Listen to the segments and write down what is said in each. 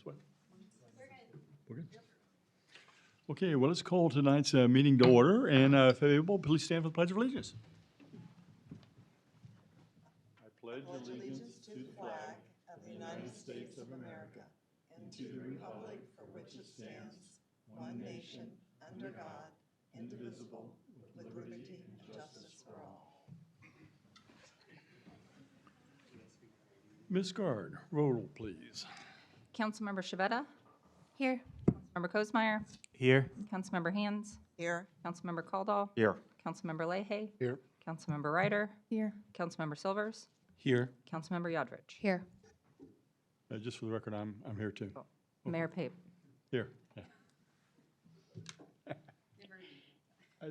sweat. We're good. Okay, well, let's call tonight's meeting to order, and if able, please stand for the Pledge of Allegiance. I pledge allegiance to the flag of the United States of America and to the republic for which it stands, one nation, under God, indivisible, with liberty and justice for all. Ms. Guard, roll, please. Councilmember Shabeta? Here. Councilmember Kosmeyer? Here. Councilmember Hands? Here. Councilmember Caldall? Here. Councilmember Leahy? Here. Councilmember Ryder? Here. Councilmember Silvers? Here. Councilmember Yodrich? Here. Just for the record, I'm here too. Mayor Pape? Here, yeah.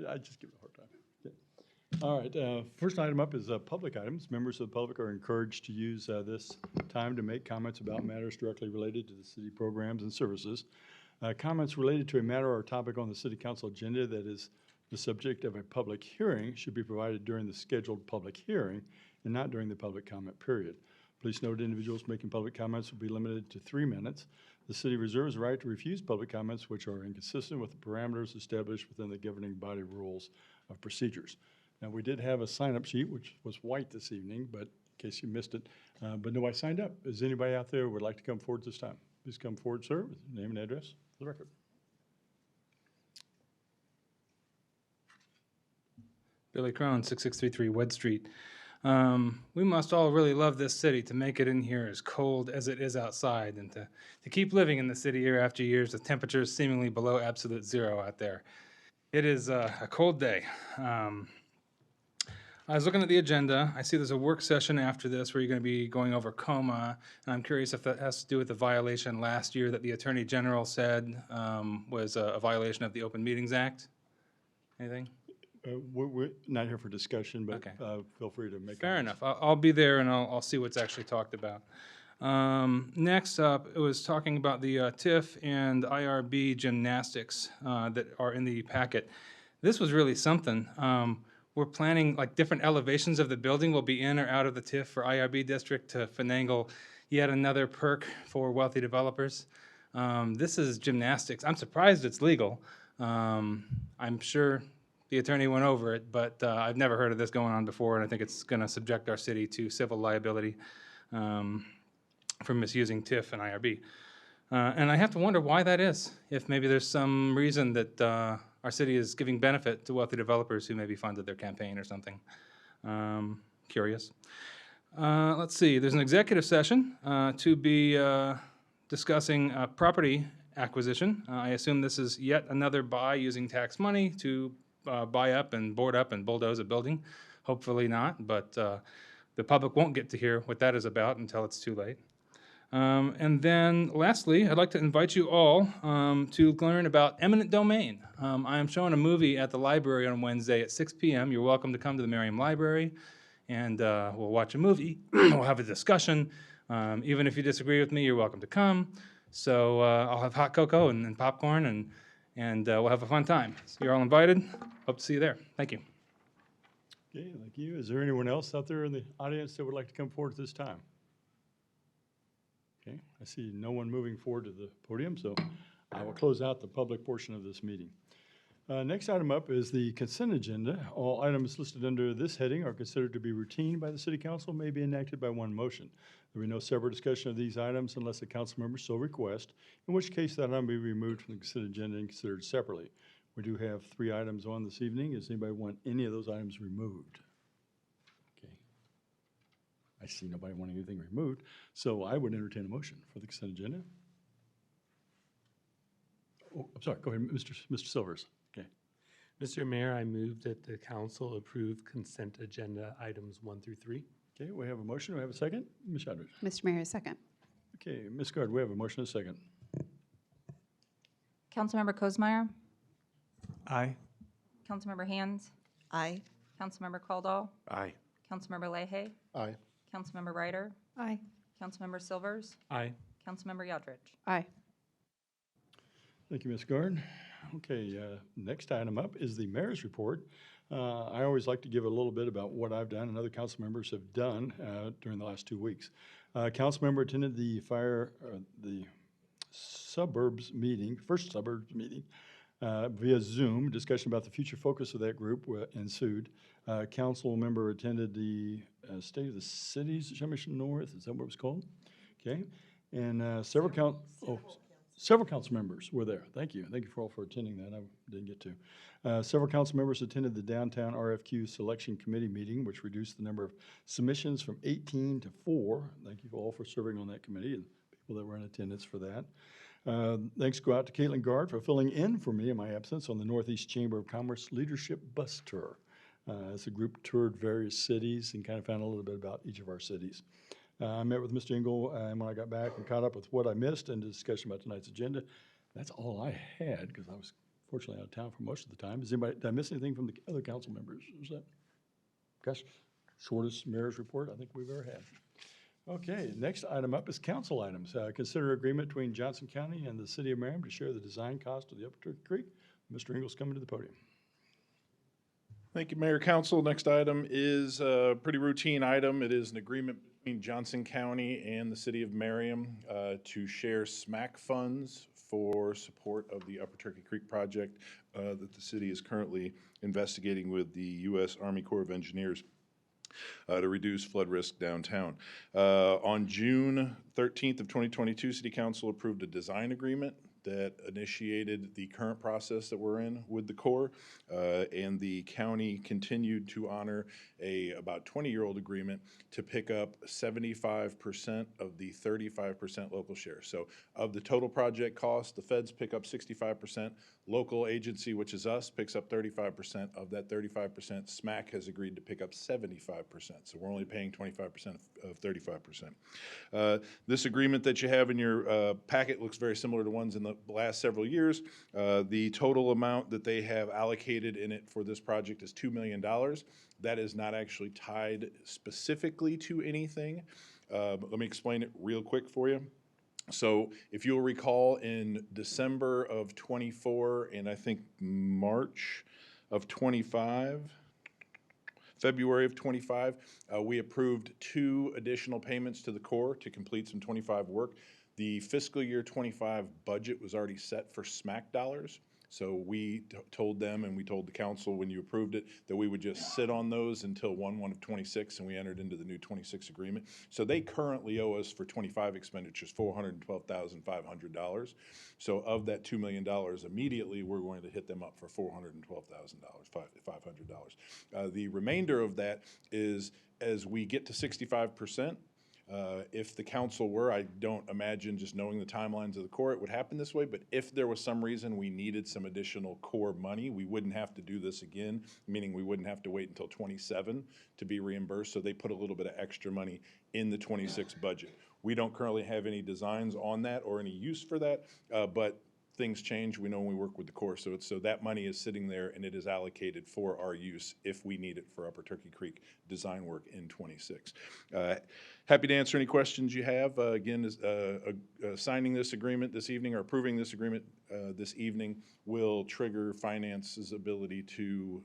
I just give it a hard time. Yeah. All right, first item up is public items. Members of the public are encouraged to use this time to make comments about matters directly related to the city programs and services. Comments related to a matter or topic on the city council agenda that is the subject of a public hearing should be provided during the scheduled public hearing and not during the public comment period. Please note individuals making public comments will be limited to 3 minutes. The city reserves the right to refuse public comments which are inconsistent with the parameters established within the governing body rules of procedures. Now, we did have a sign-up sheet, which was white this evening, but in case you missed it, but nobody signed up. Is anybody out there who would like to come forward this time? Please come forward, sir, with your name and address for the record. Billy Crone, 6633 Wed Street. We must all really love this city to make it in here as cold as it is outside and to keep living in the city year after year with temperatures seemingly below absolute zero out there. It is a cold day. I was looking at the agenda. I see there's a work session after this where you're going to be going over COMA, and I'm curious if that has to do with the violation last year that the Attorney General said was a violation of the Open Meetings Act. Anything? We're not here for discussion, but Okay. feel free to make. Fair enough. I'll be there and I'll see what's actually talked about. Next up, it was talking about the TIF and IRB gymnastics that are in the packet. This was really something. We're planning like different elevations of the building will be in or out of the TIF for IRB district to finagle yet another perk for wealthy developers. This is gymnastics. I'm surprised it's legal. I'm sure the attorney went over it, but I've never heard of this going on before, and I think it's going to subject our city to civil liability for misusing TIF and IRB. And I have to wonder why that is, if maybe there's some reason that our city is giving benefit to wealthy developers who maybe funded their campaign or something. Curious. Let's see, there's an executive session to be discussing property acquisition. I assume this is yet another buy using tax money to buy up and board up and bulldoze a building. Hopefully not, but the public won't get to hear what that is about until it's too late. And then lastly, I'd like to invite you all to learn about eminent domain. I am showing a movie at the library on Wednesday at 6 p.m. You're welcome to come to the Merriam Library, and we'll watch a movie. We'll have a discussion. Even if you disagree with me, you're welcome to come. So I'll have hot cocoa and popcorn, and we'll have a fun time. So you're all invited. Hope to see you there. Thank you. Okay, thank you. Is there anyone else out there in the audience that would like to come forward at this time? Okay, I see no one moving forward to the podium, so I will close out the public portion of this meeting. Next item up is the consent agenda. All items listed under this heading are considered to be routine by the City Council, may be enacted by one motion. There will be no separate discussion of these items unless a council member so requests, in which case that item will be removed from the consent agenda and considered separately. We do have 3 items on this evening. Does anybody want any of those items removed? Okay. I see nobody wanting anything removed, so I would entertain a motion for the consent agenda. Oh, I'm sorry, go ahead, Mr. Silvers. Okay. Mr. Mayor, I move that the council approve consent agenda items 1 through 3. Okay, we have a motion. We have a second. Ms. Shadrich. Mr. Mayor, second. Okay, Ms. Guard, we have a motion and a second. Councilmember Kosmeyer? Aye. Councilmember Hands? Aye. Councilmember Caldall? Aye. Councilmember Leahy? Aye. Councilmember Ryder? Aye. Councilmember Silvers? Aye. Councilmember Yodrich? Aye. Thank you, Ms. Guard. Okay, next item up is the mayor's report. I always like to give a little bit about what I've done and other council members have done during the last 2 weeks. Council member attended the suburbs meeting, first suburbs meeting via Zoom. Discussion about the future focus of that group ensued. Council member attended the State of the Cities, Mission North, is that what it was called? Okay, and several council members were there. Thank you. Thank you for all for attending that. I didn't get to. Several council members attended the Downtown RFQ Selection Committee meeting, which reduced the number of submissions from 18 to 4. Thank you all for serving on that committee and people that were in attendance for that. Thanks go out to Caitlin Guard for filling in for me in my absence on the Northeast Chamber of Commerce Leadership Bus Tour. As a group toured various cities and kind of found a little bit about each of our cities. I met with Mr. Engel when I got back and caught up with what I missed and the discussion about tonight's agenda. That's all I had because I was fortunately out of town for most of the time. Did I miss anything from the other council members? Was that, gosh, shortest mayor's report I think we've ever had. Okay, next item up is council items. Consider agreement between Johnson County and the City of Merriam to share the design cost of the Upper Turkey Creek. Mr. Engel's coming to the podium. Thank you, Mayor, Council. Next item is a pretty routine item. It is an agreement between Johnson County and the City of Merriam to share SMAC funds for support of the Upper Turkey Creek project that the city is currently investigating with the U.S. Army Corps of Engineers to reduce flood risk downtown. On June 13th of 2022, City Council approved a design agreement that initiated the current process that we're in with the Corps, and the county continued to honor a about 20-year-old agreement to pick up 75% of the 35% local share. So of the total project cost, the feds pick up 65%, local agency, which is us, picks up 35%. Of that 35%, SMAC has agreed to pick up 75%. So we're only paying 25% of 35%. This agreement that you have in your packet looks very similar to ones in the last several years. The total amount that they have allocated in it for this project is $2 million. That is not actually tied specifically to anything. Let me explain it real quick for you. So if you'll recall, in December of 24 and I think March of 25, February of 25, we approved 2 additional payments to the Corps to complete some 25 work. The fiscal year 25 budget was already set for SMAC dollars. So we told them, and we told the council when you approved it, that we would just sit on those until 1/1 of 26, and we entered into the new 26 agreement. So they currently owe us for 25 expenditures $412,500. So of that $2 million, immediately we're going to hit them up for $412,500. The remainder of that is as we get to 65%. If the council were, I don't imagine, just knowing the timelines of the Corps, it would happen this way, but if there was some reason we needed some additional Corps money, we wouldn't have to do this again, meaning we wouldn't have to wait until 27 to be reimbursed, so they put a little bit of extra money in the 26 budget. We don't currently have any designs on that or any use for that, but things change. We know when we work with the Corps, so that money is sitting there and it is allocated for our use if we need it for Upper Turkey Creek design work in 26. Happy to answer any questions you have. Again, signing this agreement this evening or approving this agreement this evening will trigger Finance's ability to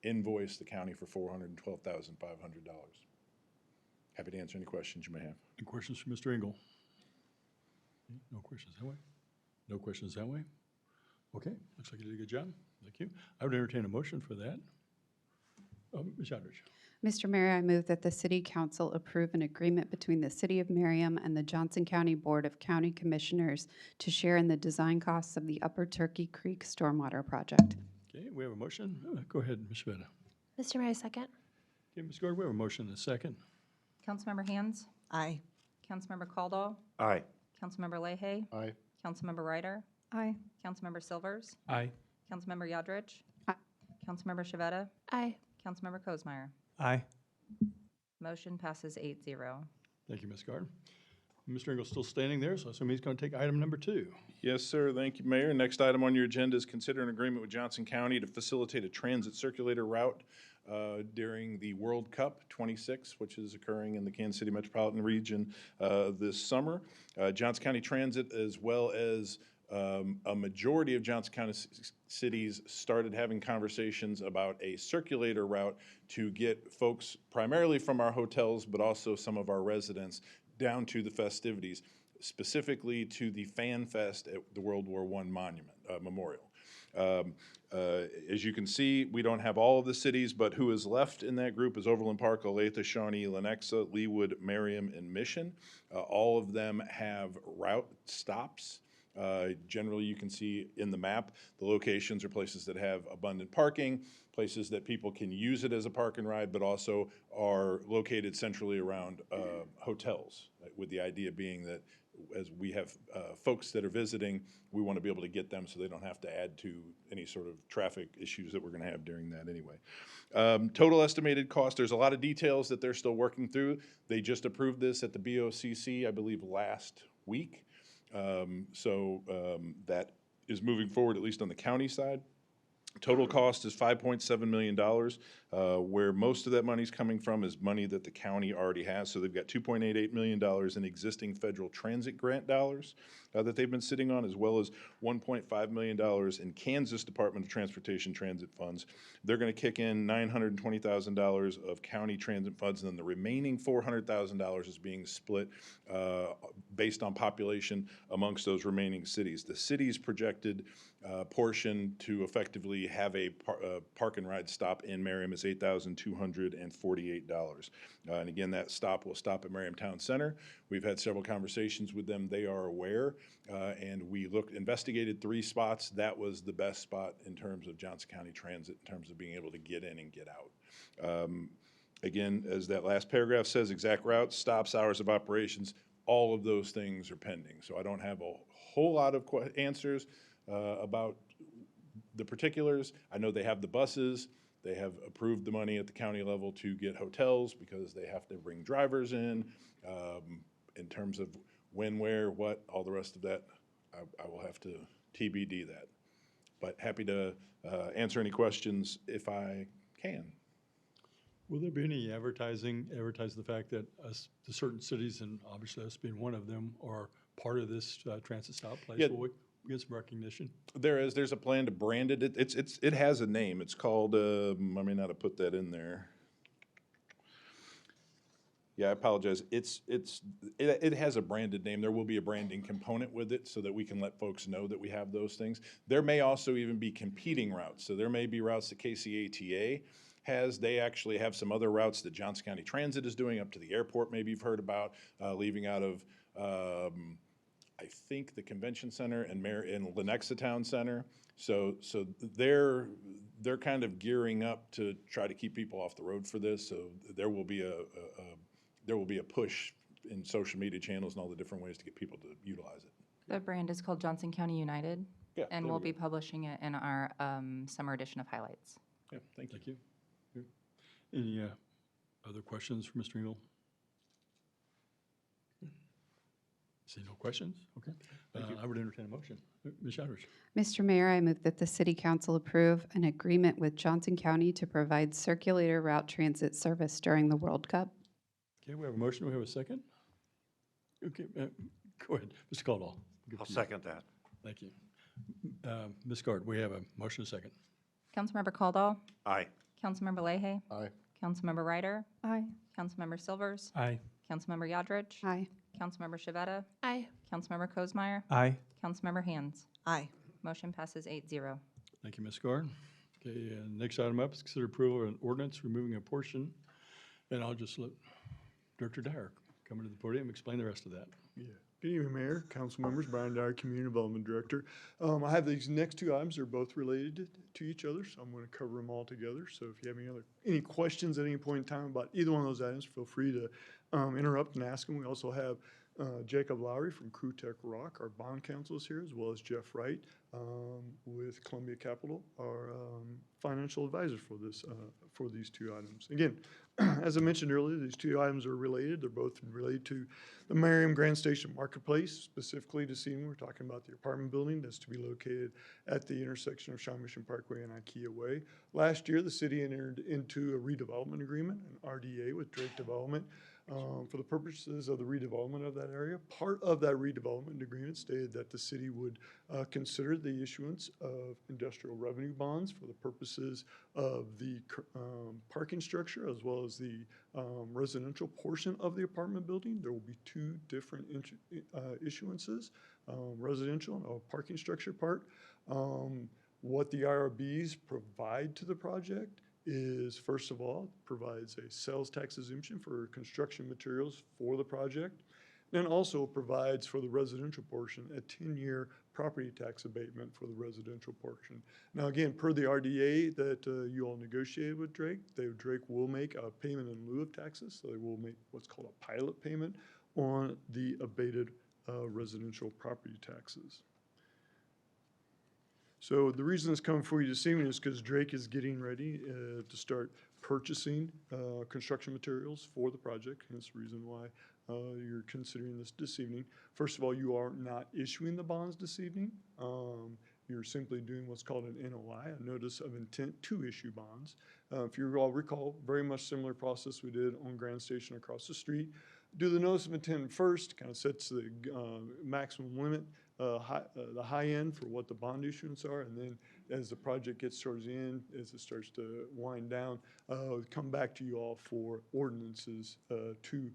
invoice the county for $412,500. Happy to answer any questions you may have. Any questions for Mr. Engel? No questions that way? No questions that way? Okay, looks like you did a good job. Thank you. I would entertain a motion for that. Ms. Aldridge. Mr. Mayor, I move that the City Council approve an agreement between the City of Merriam and the Johnson County Board of County Commissioners to share in the design costs of the Upper Turkey Creek Stormwater Project. Okay, we have a motion. Go ahead, Ms. Veta. Mr. Mayor, second. Okay, Ms. Gord, we have a motion and a second. Councilmember Hands, Aye. Councilmember Caldwell, Aye. Councilmember Leahy, Aye. Councilmember Ryder, Aye. Councilmember Silvers, Aye. Councilmember Yodrich, Aye. Councilmember Shavetta, Aye. Councilmember Kosmeyer. Aye. Motion passes 8-0. Thank you, Ms. Gard. Mr. Engel's still standing there, so I assume he's going to take item number 2. Yes, sir. Thank you, Mayor. Next item on your agenda is consider an agreement with Johnson County to facilitate a transit circulator route during the World Cup 26, which is occurring in the Kansas City metropolitan region this summer. Johnson County Transit, as well as a majority of Johnson County cities, started having conversations about a circulator route to get folks primarily from our hotels, but also some of our residents down to the festivities. specifically to the Fan Fest at the World War I Monument, Memorial. As you can see, we don't have all of the cities, but who is left in that group is Overland Park, Olathe, Shawnee, Lenexa, Leawood, Merriam, and Mission. All of them have route stops. Generally, you can see in the map, the locations are places that have abundant parking, places that people can use it as a park and ride, but also are located centrally around hotels, with the idea being that as we have folks that are visiting, we want to be able to get them so they don't have to add to any sort of traffic issues that we're going to have during that anyway. Total estimated cost, there's a lot of details that they're still working through. They just approved this at the BOCC, I believe, last week. That is moving forward, at least on the county side. Total cost is $5.7 million. Where most of that money is coming from is money that the county already has. So they've got $2.88 million in existing federal transit grant dollars that they've been sitting on, as well as $1.5 million in Kansas Department of Transportation transit funds. They're going to kick in $920,000 of county transit funds, and then the remaining $400,000 is being split based on population amongst those remaining cities. The city's projected portion to effectively have a park and ride stop in Merriam is $8,248. And again, that stop will stop at Merriam Town Center. We've had several conversations with them. They are aware, and we investigated 3 spots. That was the best spot in terms of Johnson County Transit, in terms of being able to get in and get out. Again, as that last paragraph says, exact routes, stops, hours of operations, all of those things are pending. So I don't have a whole lot of answers about the particulars. I know they have the buses. They have approved the money at the county level to get hotels because they have to bring drivers in terms of when, where, what, all the rest of that. I will have to TBD that. But happy to answer any questions if I can. Will there be any advertise the fact that the certain cities, and obviously us being one of them, are part of this transit stop place? Yeah. Will we get some recognition? There's a plan to brand it. It has a name. It's called, I may not have put that in there. Yeah, I apologize. It has a branded name. There will be a branding component with it so that we can let folks know that we have those things. There may also even be competing routes. So there may be routes that KCATA has. They actually have some other routes that Johnson County Transit is doing up to the airport, maybe you've heard about, leaving out of, I think, the Convention Center and Lenexa Town Center. So they're kind of gearing up to try to keep people off the road for this. So there will be a push in social media channels and all the different ways to get people to utilize it. The brand is called Johnson County United, Yeah, and there we'll we be publishing it in our summer edition of Highlights. Yeah, thank you. Thank you. Good. Any other questions for Mr. Engel? See no questions? Okay. I would entertain a motion. Ms. Shadrich. Mr. Mayor, I move that the City Council approve an agreement with Johnson County to provide circulator route transit service during the World Cup. Okay, we have a motion. We have a second. Okay, go ahead. Mr. Caldwell. Give it I'll to you. second that. Thank you. Ms. Gard, we have a motion and a second. Councilmember Caldwell, Aye. Councilmember Leahy, Aye. Councilmember Ryder, Aye. Councilmember Silvers, Aye. Councilmember Yadrich, Aye. Councilmember Shavetta, Aye. Councilmember Kozmeyer, Aye. Councilmember Hands. Aye. Motion passes 8-0. Thank you, Ms. Gard. Okay, next item up is consider approval of an ordinance removing a portion, and I'll just let Director Dyer come into the podium and explain the rest of that. Yeah. Good evening, Mayor, council members, Brian Dyer, Community Development Director. I have these next 2 items. They're both related to each other, so I'm going to cover them all together. So if you have any questions at any point in time about either one of those items, feel free to interrupt and ask them. We also have Jacob Lowry from Crew Tech Rock, our bond counsel, is here, as well as Jeff Wright with Columbia Capital, our financial advisor for these 2 items. Again, as I mentioned earlier, these 2 items are related. They're both related to the Merriam Grand Station Marketplace, specifically to see when we're talking about the apartment building that's to be located at the intersection of Shaw Mission Parkway and IKEA Way. Last year, the city entered into a redevelopment agreement, an RDA with Drake Development, for the purposes of the redevelopment of that area. Part of that redevelopment agreement stated that the city would consider the issuance of industrial revenue bonds for the purposes of the parking structure as well as the residential portion of the apartment building. There will be two different issuances, residential and a parking structure part. What the IRBs provide to the project is, first of all, provides a sales tax exemption for construction materials for the project, and also provides for the residential portion a 10-year property tax abatement for the residential portion. Now, again, per the RDA that you all negotiated with Drake, Drake will make a payment in lieu of taxes, so they will make what's called a pilot payment on the abated residential property taxes. So the reason it's coming for you this evening is because Drake is getting ready to start purchasing construction materials for the project, hence the reason why you're considering this evening. First of all, you are not issuing the bonds this evening. You're simply doing what's called an NOI, a notice of intent to issue bonds. If you all recall, very much similar process we did on Grand Station across the street. Do the notice of intent first, kind of sets the maximum limit, the high end for what the bond issuance are, and then as the project gets towards the end, as it starts to wind down, come back to you all for ordinances to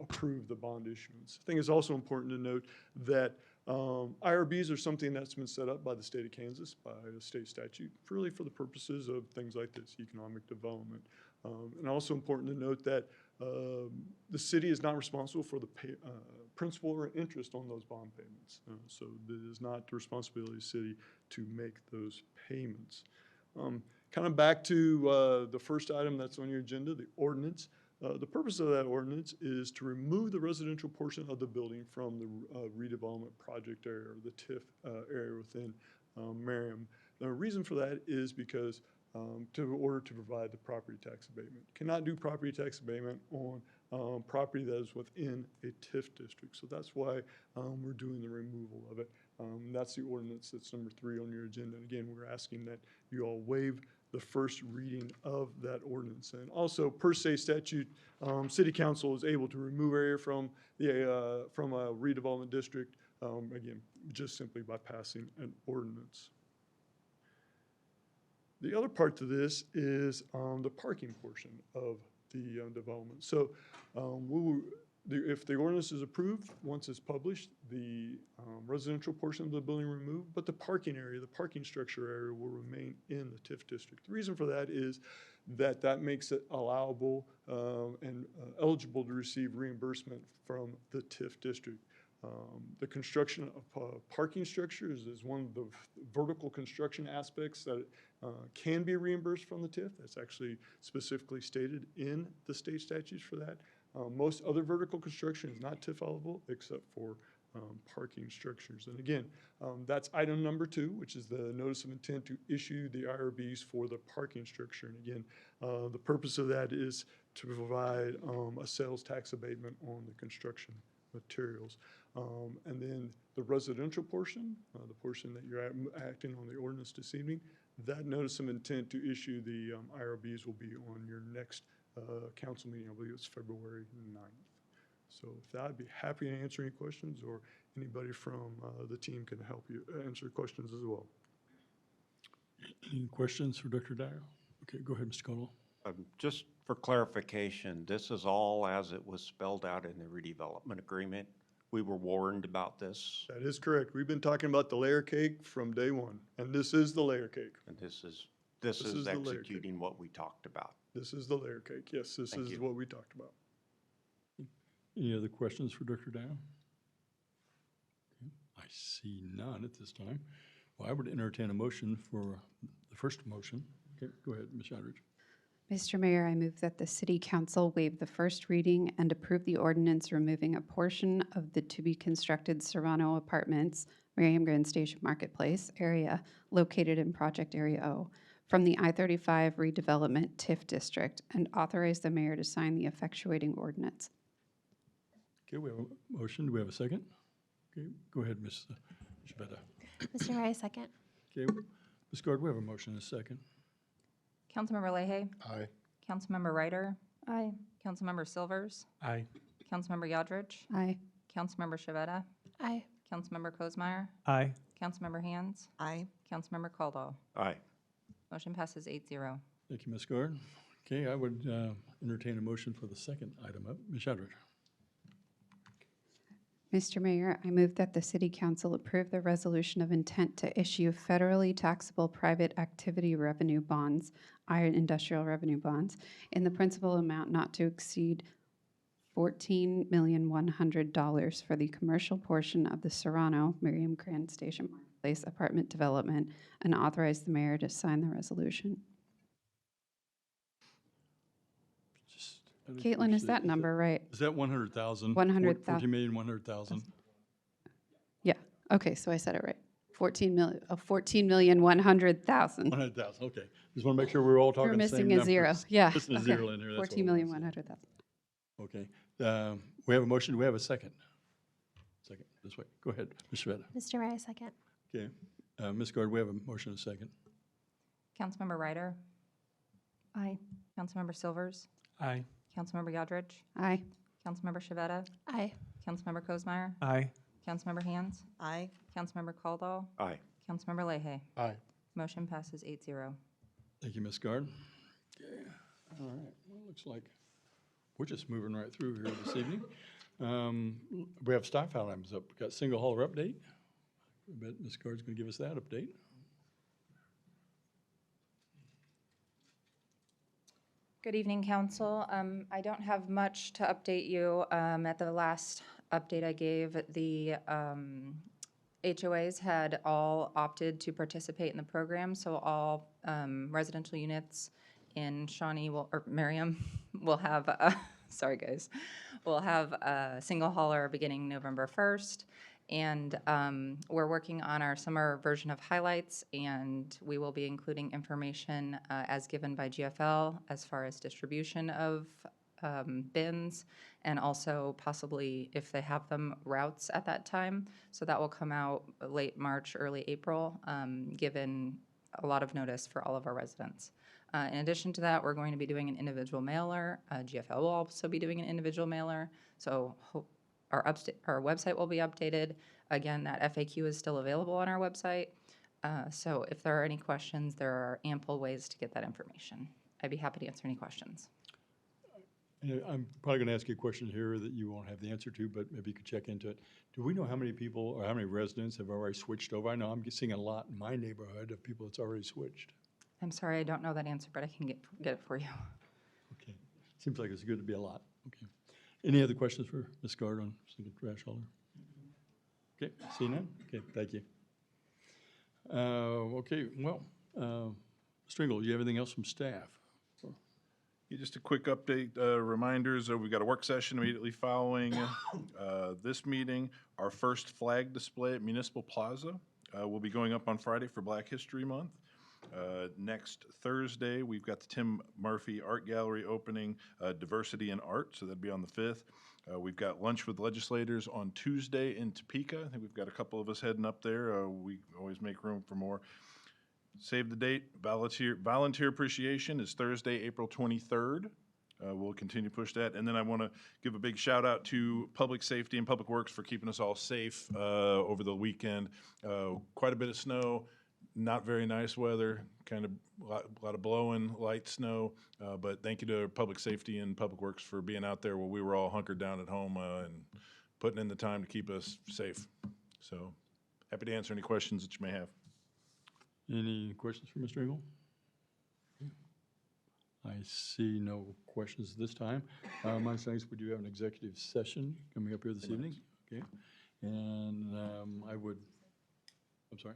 approve the bond issuance. I think it's also important to note that IRBs are something that's been set up by the state of Kansas, by a state statute, really for the purposes of things like this, economic development. And also important to note that the city is not responsible for the principal or interest on those bond payments. So it is not the responsibility of the city to make those payments. Kind of back to the first item that's on your agenda, the ordinance. The purpose of that ordinance is to remove the residential portion of the building from the redevelopment project area, or the TIF area within Merriam. The reason for that is because in order to provide the property tax abatement. Cannot do property tax abatement on property that is within a TIF district. So that's why we're doing the removal of it. That's the ordinance that's number 3 on your agenda. And again, we're asking that you all waive the first reading of that ordinance. And also, per se statute, City Council is able to remove area from a redevelopment district, again, just simply by passing an ordinance. The other part to this is the parking portion of the development. So if the ordinance is approved, once it's published, the residential portion of the building will remove, but the parking area, the parking structure area will remain in the TIF district. The reason for that is that makes it allowable and eligible to receive reimbursement from the TIF district. The construction of parking structures is one of the vertical construction aspects that can be reimbursed from the TIF. That's actually specifically stated in the state statutes for that. Most other vertical construction is not TIF eligible except for parking structures. And again, that's item number 2, which is the notice of intent to issue the IRBs for the parking structure. And again, the purpose of that is to provide a sales tax abatement on the construction materials. And then the residential portion, the portion that you're acting on the ordinance this evening, that notice of intent to issue the IRBs will be on your next council meeting. I believe it's February 9th. So with that, I'd be happy to answer any questions, or anybody from the team can help you answer questions as well. Any questions for Dr. Dyer? Okay, go ahead, Mr. Caldwell. Just for clarification, this is all as it was spelled out in the redevelopment agreement. We were warned about this, That is correct. We've been talking about the layer cake from day one, and this is the layer cake. and this is is the layer cake. executing what we talked about. This is the layer cake. Yes, this Thank is you. what we talked about. Any other questions for Dr. Dyer? Okay, I see none at this time. Well, I would entertain a motion for the first motion. Okay, go ahead, Ms. Shadridge. Mr. Mayor, I move that the City Council waive the first reading and approve the ordinance removing a portion of the to-be-constructed Serrano Apartments, Merriam Grand Station Marketplace area located in Project Area O from the I-35 redevelopment TIF district and authorize the mayor to sign the effectuating ordinance. Okay, we have a motion. Do we have a second? Okay, go ahead, Ms. Shabeta. Mr. Mayor, I second. Okay, Ms. Gard, we have a motion and a second. Councilmember Leahy? Aye. Councilmember Ryder? Aye. Councilmember Silvers, Aye. Councilmember Yodridge, Aye. Councilmember Shavetta, Aye. Councilmember Kozmeyer, Aye. Councilmember Hands, Aye. Councilmember Caldwell. Aye. Motion passes 8-0. Thank you, Ms. Guard. Okay, I would entertain a motion for the second item up. Ms. Shadrick. Mr. Mayor, I move that the City Council approve the resolution of intent to issue federally taxable private activity revenue bonds, iron industrial revenue bonds, in the principal amount not to exceed $14,100,000 for the commercial portion of the Serrano Miriam Grand Station Marketplace apartment development, and authorize the mayor to sign the resolution. Just out of Caitlin, is curiosity, that number right? Is that 100,000? 100,000. 14,100,000. Yeah, okay, so I said it right. 14,100,000. 100,000, okay. Just want to make sure we're all talking You're the same missing a zero, numbers. yeah. Missing a okay. zero in here, that's what it was. 14,100,000. Okay. We have a motion. Do we have a second? Second, this way. Go ahead, Ms. Shveta. Mr. Mayor, second. Okay. Ms. Guard, we have a motion and a second. Councilmember Ryder, Aye. Councilmember Silvers, Aye. Councilmember Yodridge, Aye. Councilmember Shavetta, Aye. Councilmember Kozmeyer, Aye. Councilmember Hands, Aye. Councilmember Caldwell, Aye. Councilmember Leahy. Aye. Motion passes 8-0. Thank you, Ms. Guard. Okay. All right. Well, it looks like we're just moving right through here this evening. We have staff items up. We've got single hauler update. I bet Ms. Guard's going to give us that update. Good evening, council. I don't have much to update you. At the last update I gave, the HOAs had all opted to participate in the program, so all residential units in Shawnee or Merriam will have, sorry guys, will have a single hauler beginning November 1st. And we're working on our summer version of highlights, and we will be including information as given by GFL as far as distribution of bins, and also possibly, if they have them, routes at that time. So that will come out late March, early April, given a lot of notice for all of our residents. In addition to that, we're going to be doing an individual mailer. GFL will also be doing an individual mailer. So our website will be updated. Again, that FAQ is still available on our website. So if there are any questions, there are ample ways to get that information. I'd be happy to answer any questions. And I'm probably going to ask you a question here that you won't have the answer to, but maybe you could check into it. Do we know how many people or how many residents have already switched over? I know I'm seeing a lot in my neighborhood of people that's already switched. I'm sorry, I don't know that answer, but I can get it for you. Okay. Seems like it's good to be a lot. Okay. Any other questions for Ms. Guard on single trash hauler? Okay, see none? Okay, thank you. Okay, well, Mr. Engel, do you have anything else from staff? Yeah, just a quick update, reminders, we've got a work session immediately following this meeting. Our first flag display at Municipal Plaza will be going up on Friday for Black History Month. Next Thursday, we've got the Tim Murphy Art Gallery opening, Diversity in Art, so that'd be on the 5th. We've got lunch with legislators on Tuesday in Topeka. I think we've got a couple of us heading up there. We always make room for more. Save the date, volunteer appreciation is Thursday, April 23rd. We'll continue to push that. And then I want to give a big shout out to Public Safety and Public Works for keeping us all safe over the weekend. Quite a bit of snow. Not very nice weather, kind of a lot of blowing, light snow, but thank you to Public Safety and Public Works for being out there while we were all hunkered down at home and putting in the time to keep us safe. So happy to answer any questions that you may have. Any questions for Mr. Engel? I see no questions this time. My understanding is we do have an executive session coming up here this evening. Okay, and I'm sorry?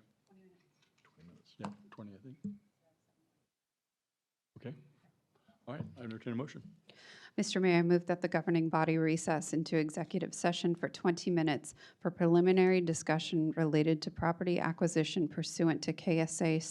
20 minutes. Yeah, 20, I think. Okay. All right, I entertain a motion. Mr. Mayor, I move that the governing body recess into executive session for 20 minutes for preliminary discussion related to property acquisition pursuant to KSA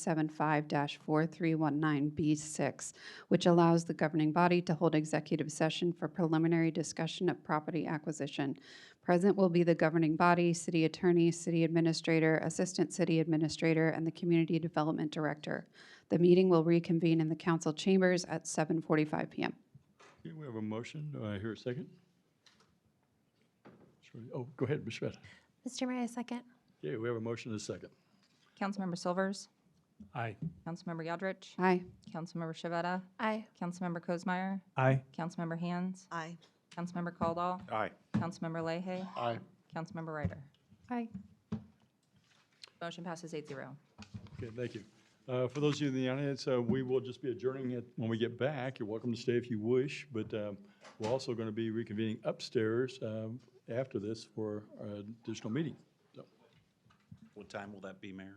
75-4319B6, which allows the governing body to hold executive session for preliminary discussion of property acquisition. Present will be the governing body, city attorney, city administrator, assistant city administrator, and the community development director. The meeting will reconvene in the council chambers at 7:45 p.m. Okay, we have a motion. Do I hear a second? Oh, go ahead, Ms. Shveta. Mr. Mayor, I second. Okay, we have a motion and a second. Councilmember Silvers, Aye. Councilmember Yodrich, Aye. Councilmember Shavetta, Aye. Councilmember Kozmeyer, Aye. Councilmember Hands, Aye. Councilmember Caldwell, Aye. Councilmember Leahy, Aye. Councilmember Ryder. Aye. Motion passes 8-0. Okay, thank you. For those of you in the audience, we will just be adjourning it when we get back. You're welcome to stay if you wish, but we're also going to be reconvening upstairs after this for an additional meeting. So, What time will that be, Mayor?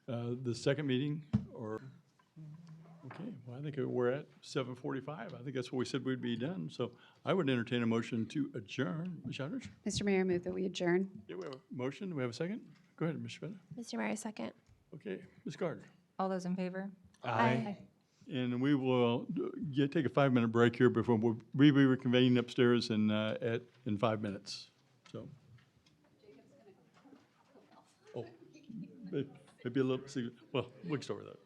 the second meeting, or, okay, well, I think we're at 7:45. I think that's what we said we'd be done. So I would entertain a motion to adjourn. Ms. Yodrich? Mr. Mayor, I move that we adjourn. Yeah, we have a motion. Do we have a second? Go ahead, Ms. Shveta. Mr. Mayor, I second. Okay, Ms. Gardner. All those in favor? Aye. And we will take a 5-minute break here before we'll be reconvening upstairs in 5 minutes. So. Oh, maybe a little, well, we can start with that.